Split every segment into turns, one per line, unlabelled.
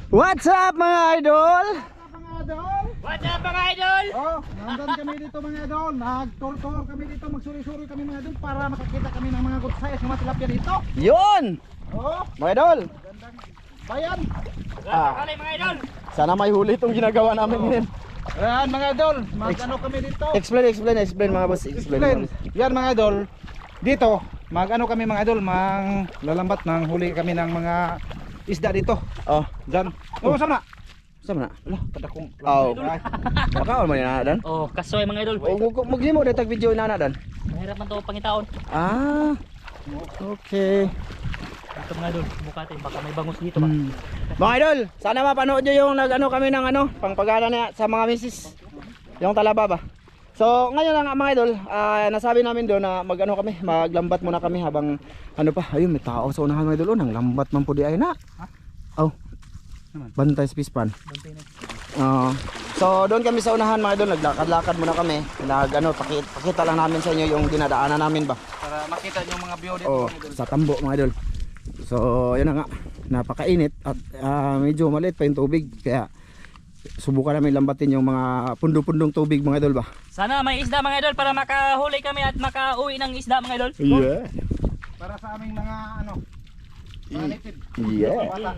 What's up mga idol?
What's up mga idol?
Oh, nandun kami dito mga idol. Nag-tour kami dito, magsuri-suri kami mga idol para makakita kami ng mga good size mga tilapia dito.
Yun!
Oh,
Mga idol!
gandang bayan.
Kali mga idol.
Sana may huli itong ginagawa namin ngayon.
Ayan mga idol, mag-ano kami dito.
Explain mga boss.
Explain. Yan mga idol, dito, mag-ano kami mga idol, lalambat ng huli kami ng mga isda dito.
Oh,
Diyan. Oh, sama na.
sama na.
Wala, kadakong.
Oh.
Ay,
Makaon man yan dan.
Oh, kasoy mga idol.
Maglimo dito video na dan.
Mahirap man to pangitaon.
Ah. Okay.
Ito mga idol, mukha tayo baka may bangus dito ba.
Mga idol, sana mapanood nyo yung nag-ano kami ng pangpagana na sa mga misis. Yung talaba ba. So ngayon lang mga idol, nasabi namin doon na mag-ano kami, maglambat muna kami habang ano pa, ayun may tao sa unahan mga idol, nang lambat man po di ay na. Oh. Bantay sa pispan.
Bantay na.
So doon kami sa unahan mga idol, naglakad-lakad muna kami. Pakita lang namin sa inyo yung dinadaanan namin ba.
para makita niyo mga view dito
Oh,
mga idol.
sa tambo mga idol. So yun na nga, napakainit at medyo maliit pa yung tubig, kaya subukan namin lambatin yung mga pundo-pundong tubig mga idol ba.
Sana may isda mga idol para makahuli kami at makauwi ng isda mga idol.
Yeah.
Para sa aming mga ano, mga native.
Yeah.
Bata.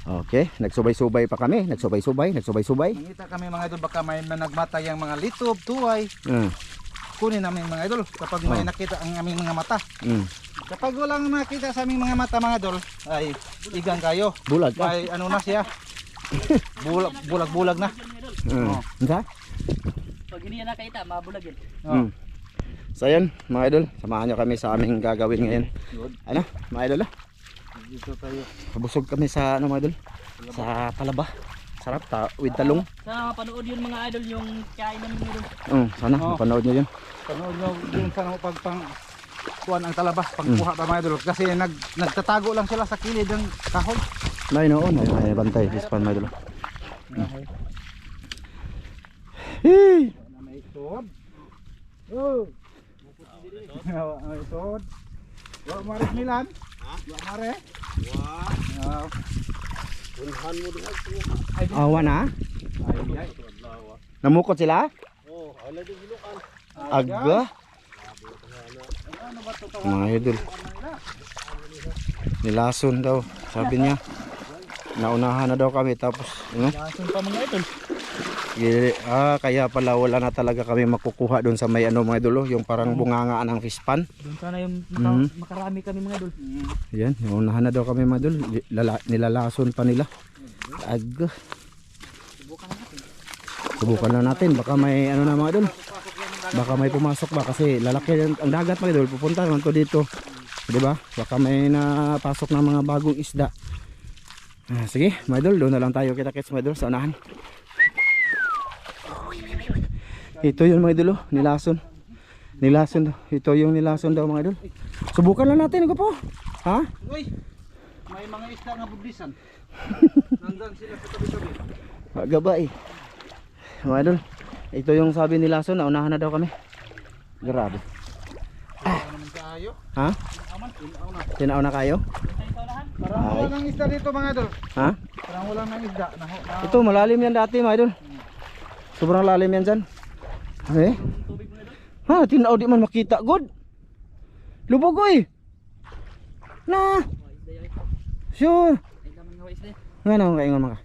Okay, nagsubay-subay pa kami, nagsubay-subay.
Nakita kami mga idol, baka may nagmatay ang mga litob, tuway. Kunin namin mga idol kapag may nakita ang aming mga mata. Kapag walang nakita sa aming mga mata mga idol, ay igang kayo.
Bulag ka.
May ano na siya. Bulag-bulag na.
Ano?
Pag hindi yan nakita, mabulag yan.
Oh.
So yun mga idol, samahan nyo kami sa aming gagawin ngayon. Ano mga idol
Dito tayo.
Kabusog kami sa ano mga idol, sa palaba. Sarap with talong.
Sana mapanood yun mga idol yung kain namin mga idol.
Sana mapanood nyo yun.
Panood nyo yung sa pagpang kuhan ang talaba, pagkuha pa mga idol. Kasi nagtatago lang sila sa kilid ng kahoy.
May noon, may bantay, pispan mga idol. Hey!
May itod. Oh. May itod. Wa maris Milan. Wa mare. Wow.
Awa na?
Ay.
Namukot sila?
Oh, ala di gilukan.
Aga?
Ano ba to?
Mga idol. Nilason daw, sabi niya. Naunahan na daw kami tapos
Lason pa mga idol.
kaya pala wala na talaga kami makukuha doon sa may mga idol, yung parang bungangaan ng fish pan.
Doon sana yung makarami kami mga idol.
Yan, naunahan na daw kami mga idol. Nilalason pa nila. Aga. Subukan na natin, baka may na mga idol. Baka may pumasok ba kasi lalaki ang dagat mga idol, pupunta naman to dito. 'Di ba? Baka may napasok na mga bagong isda. Sige, mga idol, doon na lang tayo kita-kits mga idol sa unahan. Ito yung mga idol, nilason. Ito yung nilason daw mga idol. Subukan lang natin ko po. Ha?
Uy. May mga isda nga budlisan. Nandun sila sa tabi-tabi.
Magaba eh. Mga idol, ito yung sabi ni Lason, naunahan na daw kami. Grabe.
Ano naman kayo?
Ha? Tinaw na kayo?
Parang wala nang isda dito mga idol.
Ha?
Parang wala nang isda.
Ito malalim yan dati mga idol. Sobrang lalim yan dyan. Ha? Tinaw di man makita. Good. Lubog oy. Na. Sure. Nga naman kaingon mga.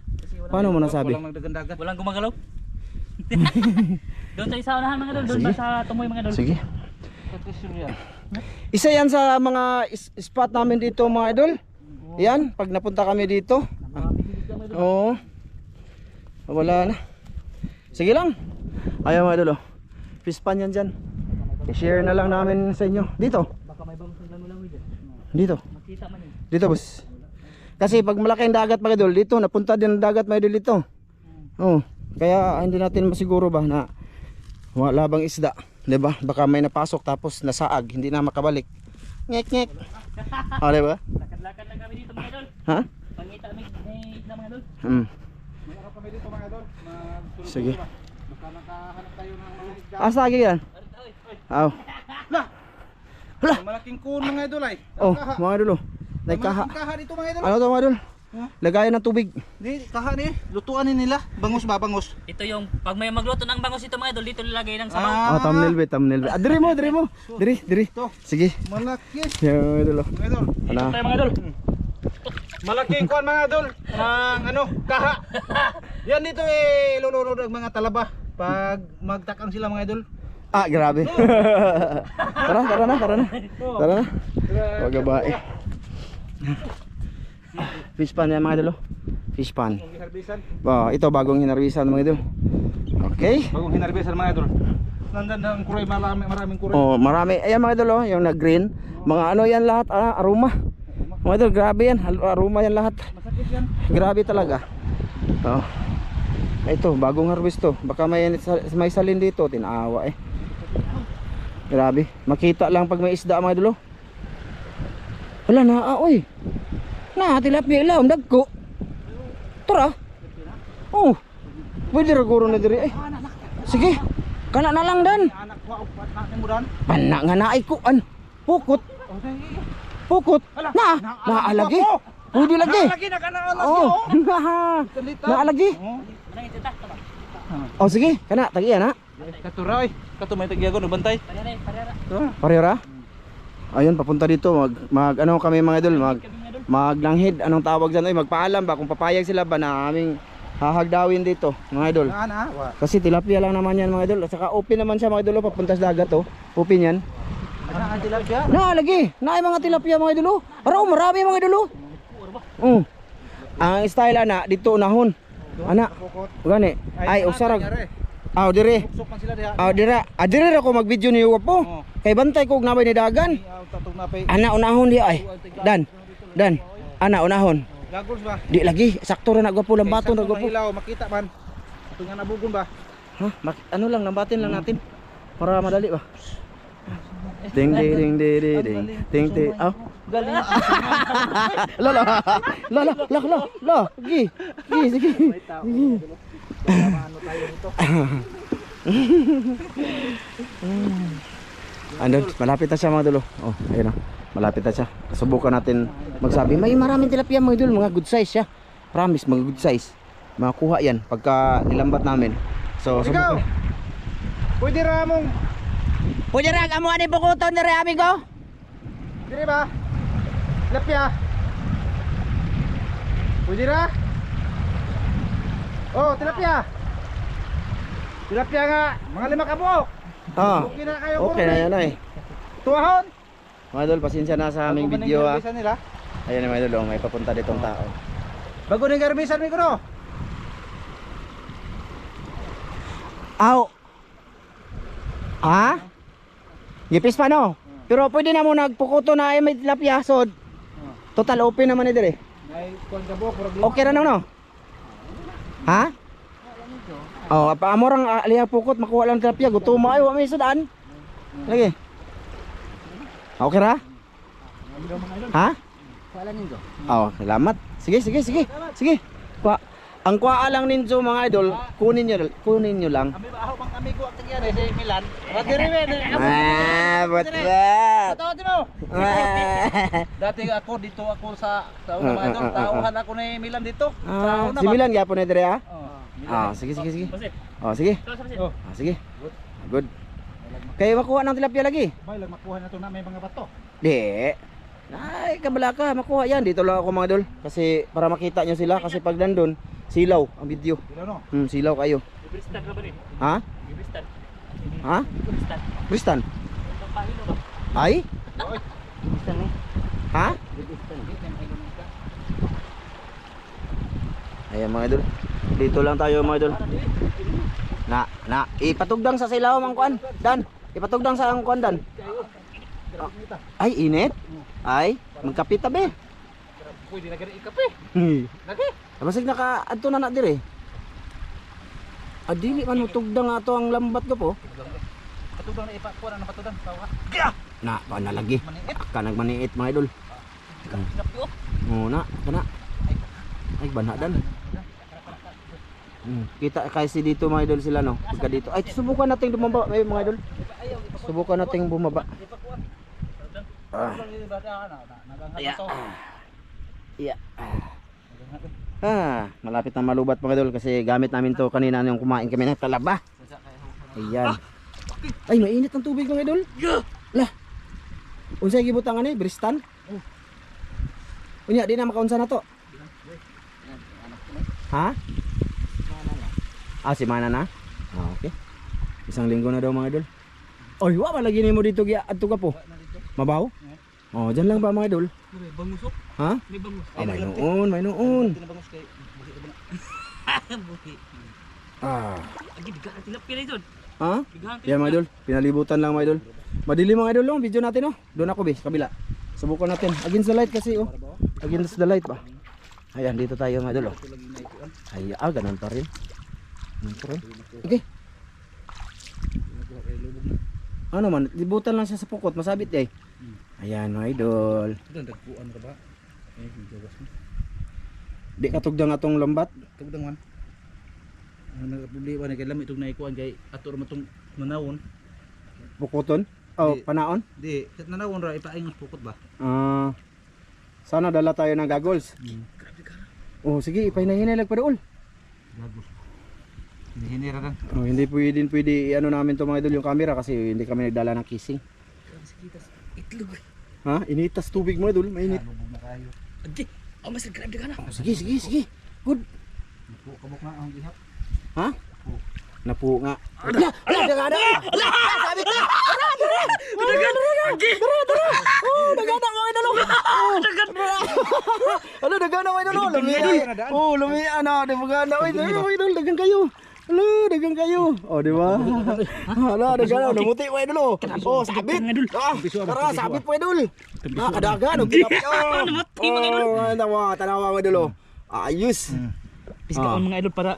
Paano mo nasabi?
Walang nagdagandagan.
Walang gumagalaw. Doon tayo sa unahan mga idol, doon ba sa tumoy mga idol?
Sige.
Patisyon yan.
Isa yan sa mga spot namin dito mga idol. Yan, pag napunta kami dito. Oo. Wala na. Sige lang. Ayaw mga idol. Fish pan yan dyan. I-share na lang namin sa inyo. Dito.
Baka may bangus ng langoy dyan.
Dito.
Makita man yun.
Dito boss. Kasi pag malaki ang dagat mga idol, dito napunta din ang dagat mga idol dito. Oh, kaya hindi natin masiguro ba na wala bang isda, 'di ba? Baka may napasok tapos nasaag, hindi na makabalik. Ngek. Oh, 'di ba?
Lakad-lakad lang kami dito mga idol.
Ha?
Pangita kami isda mga idol.
Mayroon kami dito mga idol.
Sige.
Baka nakahanap tayo ng mga isda.
Asa lagi yan? Aw.
Lah.
Hala.
Malaking kun mga idol ay.
Oh, mga idol. Nagkaha.
Malaking kaha dito mga idol.
Ano to mga idol? Lagayan ng tubig.
Di kaha ni, lutuan ni nila. Bangus ba, bangus?
Ito yung pag may magluto ng bangus ito mga idol, dito nilagay ng sabaw.
Ah, thumbnail be, thumbnail be. Ah, diri mo. Diri.
Ito.
Sige.
Malaki.
Yan idol.
Mga idol.
Ano?
Tayo mga idol.
Malaking kuan mga idol. Ang ano, kaha. Yan dito lulunod ang mga talaba pag magtakang sila mga idol.
Ah, grabe. Tara na. Tara na. Wag babae. Fish pan yan mga idol. Fish pan.
Hinarbisan.
Ito bagong hinarbisan mga idol. Okay.
Bagong hinarbisan mga idol. Nandan ang kuray, maraming kuray.
Oh, marami. Ayan mga idol, yung nag-green. Mga ano yan lahat, aroma. Mga idol, grabe yan. Aroma yan lahat.
Masakit yan.
Grabe talaga. Oh. Ito, bagong harvest to. Baka may salin dito, tinaawa eh. Grabe. Makita lang pag may isda mga idol. Wala na, oy. Na, tilapia ilaw, dagko. Tara. Oh. Pwede raguro na diri eh. Sige. Kana na lang dan.
Anak ko, anak mo dan.
Pana nga naay ko an. Pukot. Pukot. Naalagi. Pwede lagi.
Lagi na kanaan na
Oh. Naalagi. Oh sige, kana tagiya na.
Katuray. Katumay tagiyago no bantay.
Parera. Ayun papunta dito mag ano kami mga idol, maglanghid anong tawag diyan ay magpaalam ba kung papayag sila ba na aming hahagdawin dito mga idol. Kasi tilapia lang naman yan mga idol. At saka open naman siya mga idol papunta sa dagat oh. Open yan.
Ana ang tilapia.
Lagi. Naay mga tilapia mga idol. Araw marami mga idol. Ang style ana dito unahon. Ana. Gani. Ay usarag. Aw dire.
Sok man sila diha.
Aw dira. Dire ako mag-video ni po. Kay bantay ko og nabay ni dagan.
Tatog na pay.
Ana unahon di ay. Dan. Ana unahon.
Gagols ba?
Di lagi. Sakto ra na gwapo lambaton ra gwapo.
Ilaw makita man. Ito nga nabugon ba?
Ha? Ano lang lambatin lang natin. Para madali ba? Ding ding ding ding ding ding ding. Aw.
Galing.
La. Gi. Sige.
Ano tayo dito?
Andun, malapit na siya mga dulo. Oh, ayun na. Malapit na siya. Subukan natin magsabi. May maraming tilapia mga dulo, mga good size siya. Promise, mga good size. Makakuha yan pagka nilambat namin. So,
Ikaw.
subukan.
Pwede ra mong
Pwede ra amo ani bukuton dere amigo.
dire ba? Tilapia. Pwede ra? Oh, tilapia. Tilapia nga, mga 5 kabuok.
Ah.
Okay na kayo.
Okay na yan ay.
Tuhon.
Mga idol, pasensya na sa aming video ha.
Nila.
Ayan mga idol, may papunta ditong tao.
Bago ni garbisan mi kuno.
Aw. Ha? Gipis pa no? Pero pwede na mo nagpukuto na ay may tilapia sod. Total open naman ni dire.
Ay kon kabuok murag
Okay ra no? Ha? Oh, apa amorang aliya pukot makuha lang tilapia, gutom mo ay wa may sudan. Lagi. Okay ra? Ha?
Wala ninyo.
Oh, salamat. Sige. Ang kuha lang ninyo mga idol, kunin nyo lang.
Kami ba bang amigo ang tagyan sa Milan? Wa diri men.
Batbat.
Tawag mo. Dati ako dito ako sa una mga idol, tauhan ako ni Milan dito. Sa una
Si
ba?
Milan gyapon ni dire ha?
Oh.
Sige.
Bose.
Oh, sige.
Oh.
Sige. Good. Kaya makuha ng tilapia lagi.
Bay lang makuha na to na may mga bato.
Di. Ay, kabala ka, makuha yan. Dito lang ako mga idol. Kasi para makita nyo sila. Kasi pag nandun, silaw ang video.
Dilo no.
Silaw kayo.
Ibristan ka ba rin?
Ha?
Ibristan.
Ha?
Ibristan.
Kristan?
Pahilo ba?
Ay? Ha? Ayan mga idol. Dito lang tayo mga idol. Ipatugdang sa silaw mang kuan. Dan, ipatugdang sa ang kuan dan. Ay, init. Ay, magkapit tabi.
Pwede na gani ikape. Lagi.
Basig naka adto na dire. Adili man tugdang ato ang lambat ko po.
Patudang na ipa kuha na patudang tawa.
Na, panalagi. Ka nagmaniit mga idol. Na, kana. Ay, bana dan. Kita kasi dito mga idol sila no. Pagka dito. Ay, subukan nating bumaba mga idol. Subukan nating bumaba. Yeah. Malapit na malubat mga idol kasi gamit namin to kanina yung kumain kami ng talaba. Ayan. Ay, mainit ang tubig mga idol. Lah. Unsay gibutangan ni Bristan? Unya, di na makaunsa na to. Ha? Si Mana na? Okay. Isang linggo na daw mga idol. Oy, wa ba lagi nimo dito gi adto ka po? Mabaw? Diyan lang ba mga idol?
May bangus.
Ha?
May bangus.
May noon.
Tinabangus kay
Buhi. Agi biga ang tilapia na ito.
Ha?
Bigahan
Yan mga idol, pinalibutan lang mga idol. Madilim mga idol, video natin oh. Doon ako bis, kabila. Subukan natin. Against the light kasi oh. Against the light pa. Ayan, dito tayo mga idol oh. Ay, ganun pa rin. Ganun pa rin. Okay. Ano man, libutan lang siya sa pukot, masabit eh. Ayan mga idol.
dagpuan ka ba? Gawas mo.
Di katugdang atong lambat.
Tugdang man. Nagproblema na kay lamit itong naikuan kay ato ra matong manawon.
Pukuton? Oh,
Di.
panaon?
Di, kat nanawon ra ipaingos pukot ba?
Sana dala tayo ng goggles.
Grabe ka.
Oh, sige, ipahinahinay lang pa doon.
Gagos. Hinira lang.
Oh, hindi pwede ano namin to mga idol yung camera kasi hindi kami nagdala ng kissing.
Itlog.
Ha? Initas tubig mga idol, mainit.
Lubog na kayo.
Adi. Mas grabe ka na.
Sige. Good.
Kabok na ang ihap.
Ha? Napu nga. Ala, dagada. Ala, sabi ko. Dagada mo idol. Ala, dagada mo idol. Lumian na, di maganda idol, dagang kayo. Ala, dagang kayo. Oh, di ba? Ala, dagada, namuti mo idol. Oh, sabit. Tara, sabit mo idol. Kadagan, tilapia.
Namuti mga idol.
Tanawa mo idol. Ayos.
Pisgaan mga idol para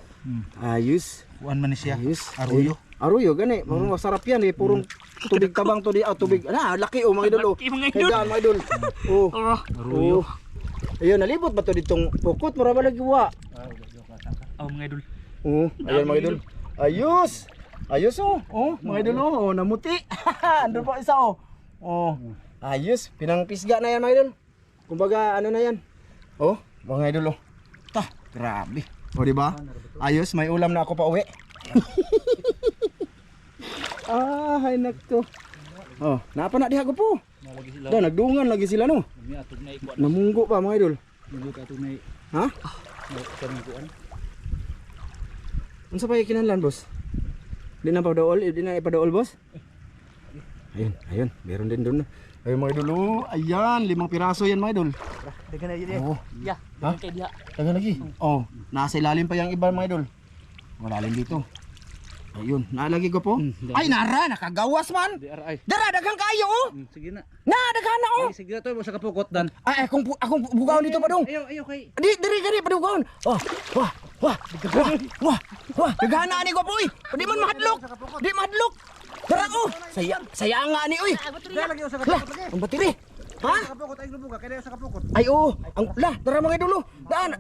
Ayos.
Kuan man ni siya.
Ayos.
Aruyo.
Aruyo gani, marunong masarap yan eh, purong tubig tabang to di tubig. Laki mga idol oh.
Laki, mga idol.
Kaya mga idol. Oh.
Aruyo.
Ayun, nalibot ba to ditong pukot? Mura ba lagi wa?
mga idol.
Ayun mga idol. Ayos. Ayos oh. Mga idol oh, namuti. Andun pa isa oh. Ayos, pinangpisga na yan mga idol. Kumbaga ano na yan. Mga idol oh. Grabe. Di ba? Ayos, may ulam na ako pa uwi. Hay nakto. Napa na diha ko po. Nagdungan lagi sila no. Namunggo pa mga idol. Ha? Unsa pa kinahanglan boss? Di na pa daol, di na ipa-daol boss. Ayun, meron din doon. Ayun mga idol, ayan, 5 piraso yan mga idol.
Dagan na yun. Ya, dagan kay diha.
Dagan lagi. Nasa ilalim pa yung iba mga idol. Malalim dito. Ayun, nalagi ko po. Ay, nara, nakagawas man. Dara, dagang kayo oh.
Sige na.
Daghan na oh.
Sige na to sa kapukot dan.
Akong bugaon dito pa dong.
Ayo kay.
Diri pa bugaon. Wah. Daghan na ani ko po. Di man mahadlok. Di mahadlok. Dara oh. Sayang nga ani oy.
Dala lagi sa kapukot lagi.
Ang bateri. Ha?
Sa kapukot ay lubuga kay sa kapukot.
Ay ang dara mga idol.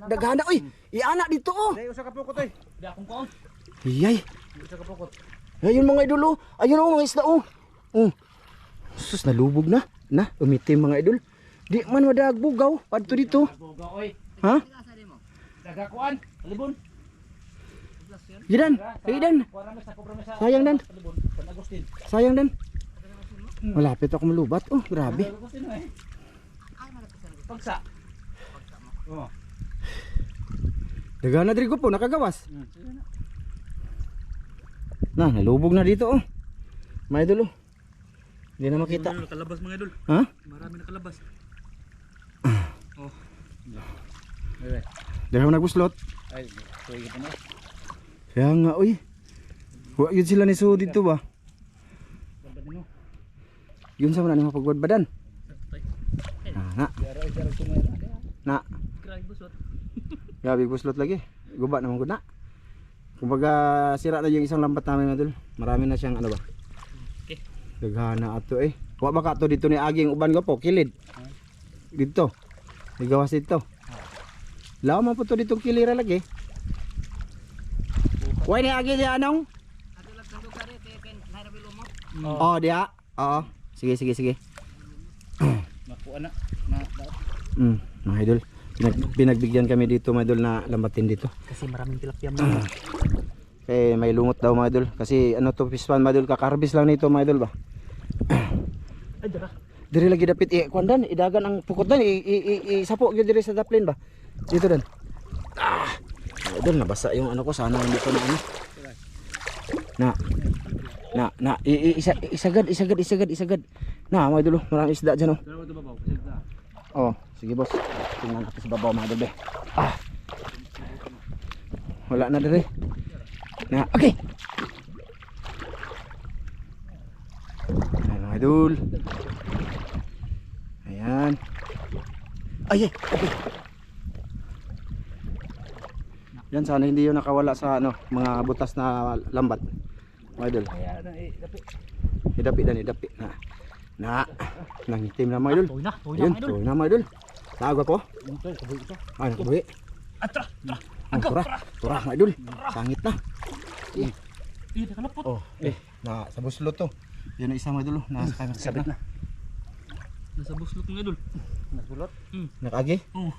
Daghan na oy. Iana dito oh.
Dayo sa kapukot ay.
Di akong kaon.
Iyay.
Sa kapukot.
Ayun mga idol oh. Ayun oh mga isda oh. Sus nalubog na. Umitim mga idol. Di man madagbugaw padto dito.
Buga oy.
Ha?
Dagakuan. Libon.
Gidan. Sayang dan.
San Agustin.
Sayang dan. Malapit ako malubat. Grabe.
Agustin eh. Pagsa.
Daga na diri ko po nakagawas. Nalubog na dito oh. Mga idol oh. Hindi na makita.
Nakalabas mga idol.
Ha?
Marami nakalabas.
Daga nagbuslot.
Ay, tuig pa na.
Kaya nga uy. Wa yun sila ni so dito ba? Yun sa mana ni mapagwadbadan. Na.
Grabe busot.
Grabe buslot lagi. Guba naman gud na. Kumbaga sira na yung isang lambat namin idol. Marami na siyang ano ba?
Okay.
Daghana ato eh. Wa ba ka to dito ni aging uban ko po kilid. Dito. Igawas dito. Lama po to ditong kilira lagi. Way ni agi dia anong? Dia. Oo. Sige.
Nakuha na.
Mga idol. Pinagbigyan kami dito mga idol na lambatin dito.
Kasi maraming tilapia mga idol.
Eh may lumot daw mga idol. Kasi ano to fish pan mga idol, kakarbis lang nito mga idol ba.
Ay, dara.
Diri lagi dapit kuandan idagan ang pukot dan isapo gyud diri sa daplin ba. Dito dan. Mga idol nabasa yung ano ko, sana hindi ko na ano. Isagad. Na mga idol, maraming isda diyan oh. Oh, sige boss. Tingnan natin sa babaw mga idol. Wala na diri. Na, okay. Ayan mga idol. Ayan. Ay, okay. Yan, sana hindi yun nakawala sa ano, mga butas na lambat. Mga idol. Idapi. Nangitim na mga idol.
Tuloy na
Ayun,
mga idol.
tuloy na mga idol. Tago ko. Ay, nakabuhi.
Atra.
Turah mga idol. Sangit na.
Nakalapot.
Oh, na sa buslot to. Yan ang isang mga idol. Nasa sabit na.
Nasa buslot mga idol.
Nasulot.
Nakagi?
Oo.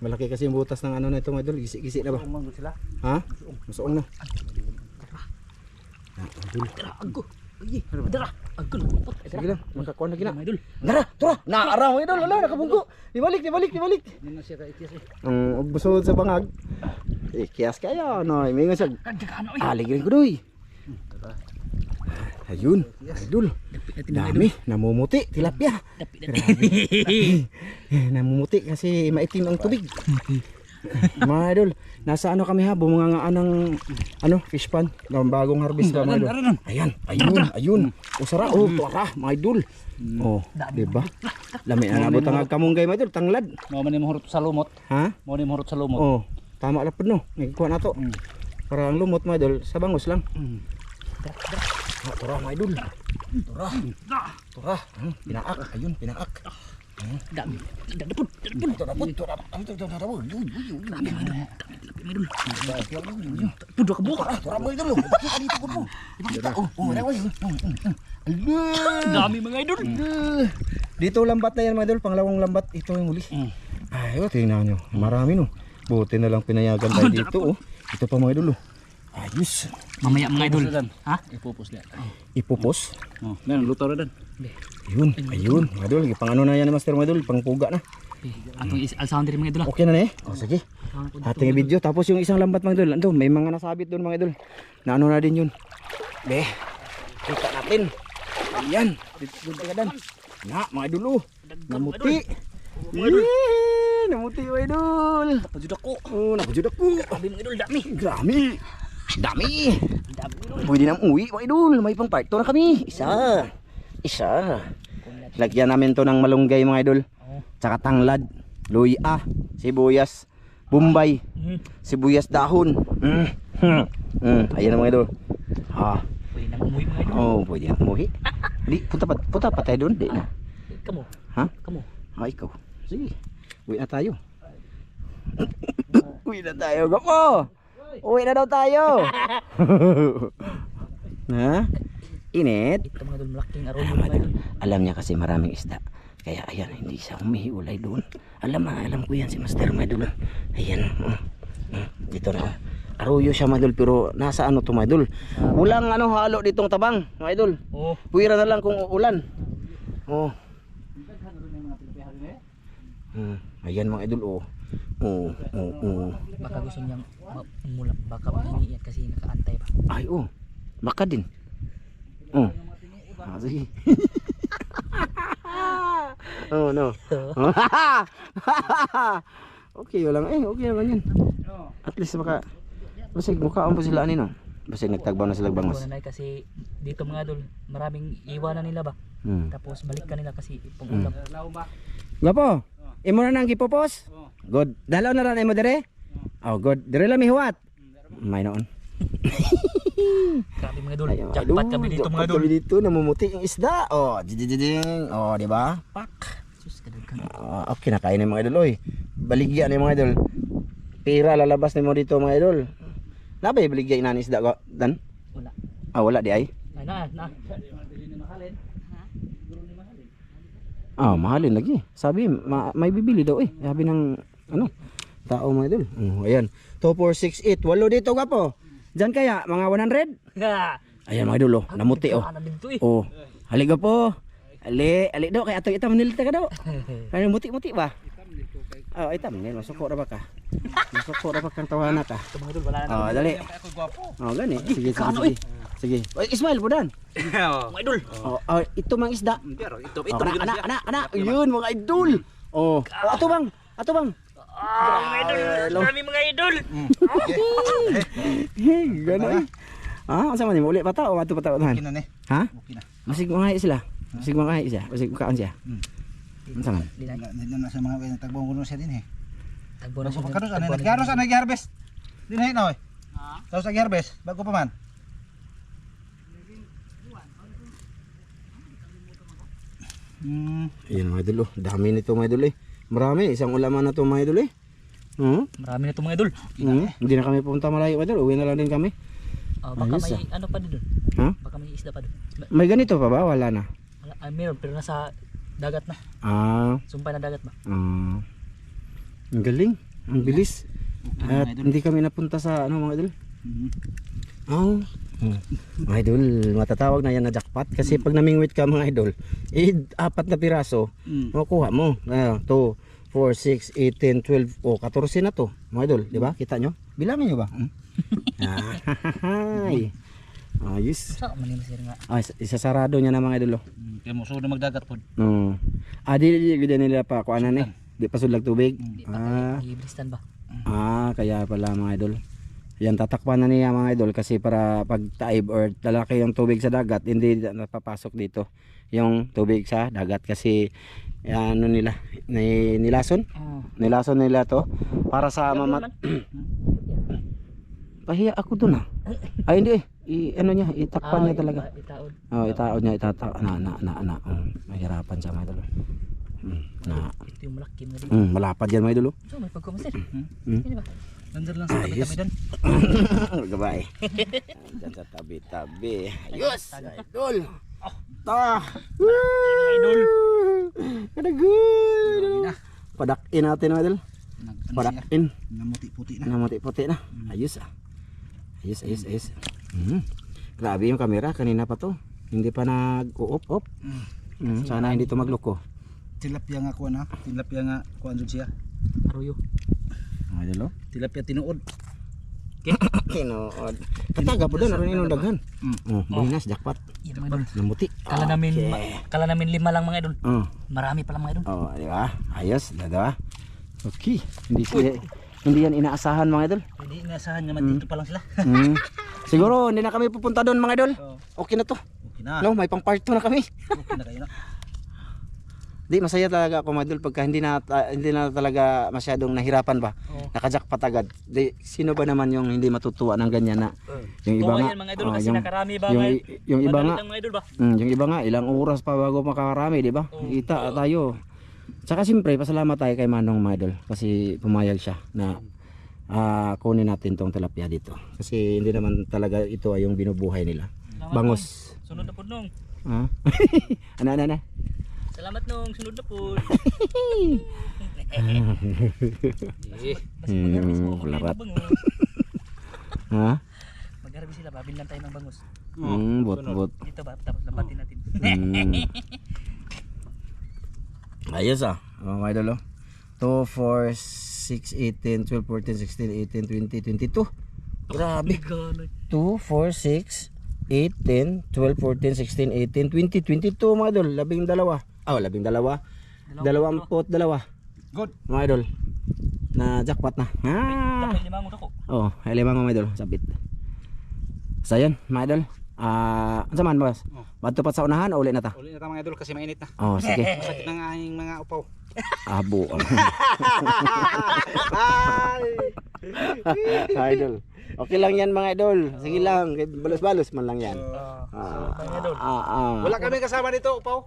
Malaki kasi yung butas ng ano na ito mga idol. Gisi-gisi na ba?
Umanggo sila.
Ha? Masuong na. Idol.
Dara, aggo. Ay, dara. Aggo.
Sige lang, makakuha na gina.
Mga idol.
Dara, tura! Naaraw mga idol. Wala, nakabungko. Ibalik.
Hindi na siya kaikis eh.
Ang busod sa bangag. Kiyas kayo. No, may nga siya.
Kagkakano eh.
Alig rin ko doy. Ayun, idol. Dami, namumuti, tilapia. Namumuti kasi maitim ang tubig. Mga idol, nasa ano kami ha, bumangangaan ng ano, fish pan. Bagong harvest ba mga idol? Ayun. O sara, tuwara, mga idol. Oh, diba? Lami na nabot ang kamunggay mga idol, tanglad.
Mo man imong hurot sa lumot.
Ha?
Mo ni hurot sa lumot.
Oh, tama lapad no. Nagkuha na to. Para ang lumot mga idol, sa bangus lang. Turah mga idol. Turah. Pinaak. Ayun, pinaak.
Dami. Dapot. Pudo ka buka.
Turah mga idol. Dito ko.
Dami mga idol.
Dito lambat na yan mga idol, pangalawang lambat. Ito yung huli. Ay, tingnan nyo. Marami no. Buti na lang pinayagan tayo dito oh. Ito pa mga idol oh. Ayos.
Mamaya mga idol. Ha?
Ipupos na.
Ipupos.
Oh, meron luto ra dan.
Ayun. Mga idol, pang ano na yan master mga idol, pang puga na.
Atong alsounder mga idol.
Okay na na eh. O sige. Ating video. Tapos yung isang lambat mga idol. Ando, may mga nasabit doon mga idol. Na ano na din yun. Be. Kita natin. Ayan. Dito ka dan. Na mga idol oh. Namuti. Namuti mga idol.
Napajud ako.
Oh, napajud ako.
Dami mga idol, dami.
Dami. Pwede nang uwi mga idol. May pang part 2 na kami. Isa. Lagyan namin to ng malunggay mga idol. Tsaka tanglad, luya, sibuyas, bombay, sibuyas dahon. Ayan na mga idol. Ha.
Pwede nang umuwi mga idol.
Oh, pwede nang umuwi. Di, punta pa tayo doon. Di na.
Kamu.
Ha?
Kamu.
Ikaw. Sige. Uwi na tayo. Uwi na tayo. Gapo! Uwi na daw tayo. Ha? Init?
Ito mga idol, malaking arroyo mga idol.
Alam niya kasi maraming isda. Kaya ayan, hindi siya humihiwalay doon. Alam ko yan si Master Madul. Ayan. Dito na. Arroyo siya Madul, pero nasa ano to Madul? Walang ano halo ditong tabang, Madul.
Oh.
Puwira na lang kung uulan. Oh. Ayan mga idol oh.
Baka gusto niyang mulak, baka maniiyak kasi nakaantay pa.
Ay baka din. Sige. Oh no. Okay lang okay naman yan. At least basig mukhaan po sila ano. Basig nagtagbaw na sila bangos.
Nanay kasi dito mga idol, maraming iwanan nila ba? Tapos balik ka nila kasi pangulam.
Gapo. Imo na nang gipopos? Good. Dalaw na ran imo dire? Oh, good. Dire lang mihuwat. May noon.
Grabe mga idol. Jackpot kami dito mga idol.
Kami dito namumuti yung isda. Oh, didididing. Oh, di ba? Pak.
Sus kadaghan.
Okay na kain ng mga idol oy. Baligya ni mga idol. Pira lalabas nimo dito mga idol. Nabay baligya inani isda ko dan?
Wala.
Wala di ay.
Ay na.
Ah, mahalin lagi. Sabi, may bibili daw eh. Sabi ng ano, tao mga idol. Ayan. 2, 4, 6, 8. 8 dito ka po. Diyan kaya, mga 100? Ayan mga idol, namuti oh. Oh, haliga po. Ali daw kay ato itam nilita ka daw. Kaya muti-muti ba? Oh, itam nil, masuko ra ba ka? Masuko ra ba kang tawana ka? Oh, dali.
Ako gwapo.
Oh, gani. Sige, sige. Sige. Oh, Ismail Budan.
Mga idol.
Oh, ito mang isda.
Pero ito
Anak. Yun mga idol. Oh, ato bang?
Mga idol. Marami mga idol.
Ganoy. Ah, asa man mo uli pa ta o ato pa ta unahan?
Okay na ni.
Ha?
Okay na.
Masig mga sila. Masig mga siya. Masig kaan siya. Unsa man?
Na sa mga tagbong kuno siya din eh.
Tagbo na siya.
Kados ana nagyaros ana gi-harvest. Din hay na oy. Ha? Kados gi-harvest bago pa man.
Ayan mga idol, oh. Dami nito mga idol eh. Marami, isang ulaman na to mga idol eh.
Marami na ito mga idol.
Hindi na kami pumunta malayo mga idol, uwi na lang din kami.
Baka
Ayos,
may ano pa doon.
Ha?
Baka may isda pa doon.
May ganito pa ba? Wala na.
Meron pero nasa dagat na. Sumpay na dagat ba?
Ang galing, ang bilis. At hindi kami napunta sa ano mga idol. Mga idol, matatawag na yan na jackpot kasi pag namingwit ka mga idol, 4 na piraso, makukuha mo. 2, 4, 6, 8, 10, 12, 14 na to mga idol, di ba? Kita nyo? Bilangin nyo ba? Ayos.
Sa manimo sir nga.
Isasarado niya na mga idol.
Kaya mo sud magdagat pod.
Di nila pa kuanan eh. Di pa sudlag tubig.
Iblistan ba?
Kaya pala mga idol. Yan tatakpan na niya mga idol kasi para pag taib or lalaki yung tubig sa dagat, hindi napapasok dito yung tubig sa dagat kasi ano nila, nilason. Nilason nila to para sa pahiya ako dun ay hindi ano niya, itakpan niya talaga.
Itaod.
Itaod niya, mahirapan siya mga idol.
Ito yung malaki mga idol.
Malapad yan mga idol.
So may pagkumaster. Hindi ba?
Nandun lang sa tabi-tabi dan.
Gabay. Diyan sa tabi-tabi. Ayos, idol.
Idol.
Kadagol. Padakin natin mga idol. Padakin.
Namuti-puti na.
Namuti-puti na. Ayos. Ayos. Grabe yung camera kanina pa to. Hindi pa nag-u-op. Sana hindi to magloko.
Tilapia nga kuan ha. Tilapia nga kuan jud siya.
Aruyo.
Idol.
Tilapia tinuod.
Tinuod. Kataga po doon, aron inong daghan. Buhinas, jackpot.
Yan mga idol.
Namuti.
Kala namin 5 lang mga idol. Marami pa lang mga idol.
Di ba? Ayos, diba? Okay. Hindi yan inaasahan mga idol.
Hindi inaasahan nga dito pa lang sila.
Siguro hindi na kami pupunta doon mga idol. Okay na to.
Okay na.
No, may pang part 2 na kami.
Okay na kayo na.
Di masaya talaga ako mga idol pagka hindi na talaga masyadong nahirapan ba. Naka-jackpot agad. Di sino ba naman yung hindi matutuwa ng ganyan na yung iba nga
mga idol kasi nakarami ba
yung iba nga
mga idol ba?
Yung iba nga ilang oras pa bago makarami, di ba? Kita tayo. Tsaka siyempre pasalamat tayo kay Manong mga idol kasi pumayag siya na kunin natin tong tilapia dito. Kasi hindi naman talaga ito ay yung binubuhay nila. Bangus.
Sunod na po nung.
Ana.
Salamat nung sunod na po.
Larat.
Mag-harvest sila, babilan tayo ng bangus.
Bot.
Dito ba? Tapos lapatin natin.
Ayos mga idol. 2, 4, 6, 18, 12, 14, 16, 18, 20, 22. Grabe. 2, 4, 6, 8, 10, 12, 14, 16, 18, 20, 22 mga idol. 12. 12. 22.
Good.
Mga idol. Na jackpot na. Limang mga idol. Sabit. So yan mga idol. Ano man boss? Bato pa sa unahan o uli na ta?
Uli na ta mga idol kasi mainit na.
Sige.
Masakit na nga ang mga upaw.
Abo. Idol. Okay lang yan mga idol. Sige lang, balos-balos man lang yan.
Wala kami kasama dito, upaw.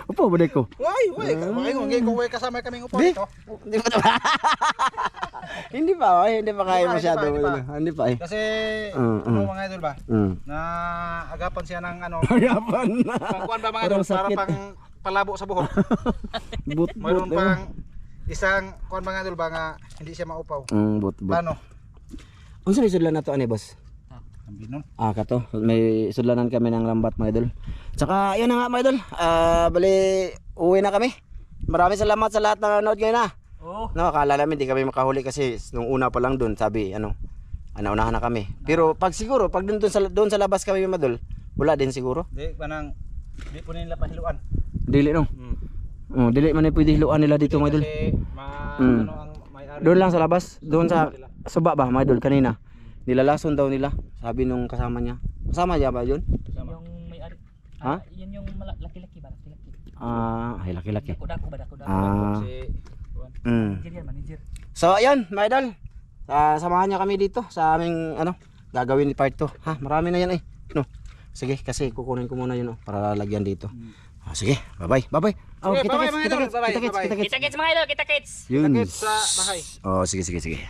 Upaw ba ko?
Why? Kung kasama kaming upaw dito.
Di ba? Hindi pa, hindi pa kaya
Hindi pa,
masyado.
hindi pa.
Hindi pa eh.
Kasi
Mm,
ano mga idol ba?
Mm.
Na agapan siya ng ano,
Ayapan na.
pangkuan ba mga
Parang
idol para
sakit.
pang palabo sa buhok.
But,
Mayroon pang isang kuan mga idol ba nga hindi siya maupaw.
but.
Plano.
Unsa ni sudlan nato ani boss?
Ang binon.
Kato, may sudlanan kami ng lambat mga idol. Tsaka yun na nga mga idol. Bali uwi na kami. Maraming salamat sa lahat na nanood ngayon na.
Oo.
No, akala namin di kami makahuli kasi nung una pa lang doon sabi naunahan na kami. Pero pag siguro pag doon sa labas kami mga idol, wala din siguro.
Di panang di po nila pahiluan.
Dili no. Dili man ay pwede hiluan nila dito mga idol.
Kasi
Mm.
ano ang may-ari.
Doon lang sa labas, doon sa suba ba mga idol kanina. Nilalason daw nila, sabi nung kasama niya. Kasama niya ba yun?
Yung may-ari.
Ha?
Yun yung laki-laki ba? Laki-laki.
Ay laki-laki.
Dako-dako ba? Dako-dako.
Si
Manager yan, manager.
So ayun, mga idol. Samahan niya kami dito sa aming gagawin ni part 2. Ha, marami na yan eh. No. Sige, kasi kukunin ko muna yun para lagyan dito. Sige, bye-bye. Bye-bye.
Sige, bye-bye, mga idol. Bye-bye, bye-bye.
Kita-kits mga idol, kita-kits.
Yun.
Kita-kits sa bahay.
Sige.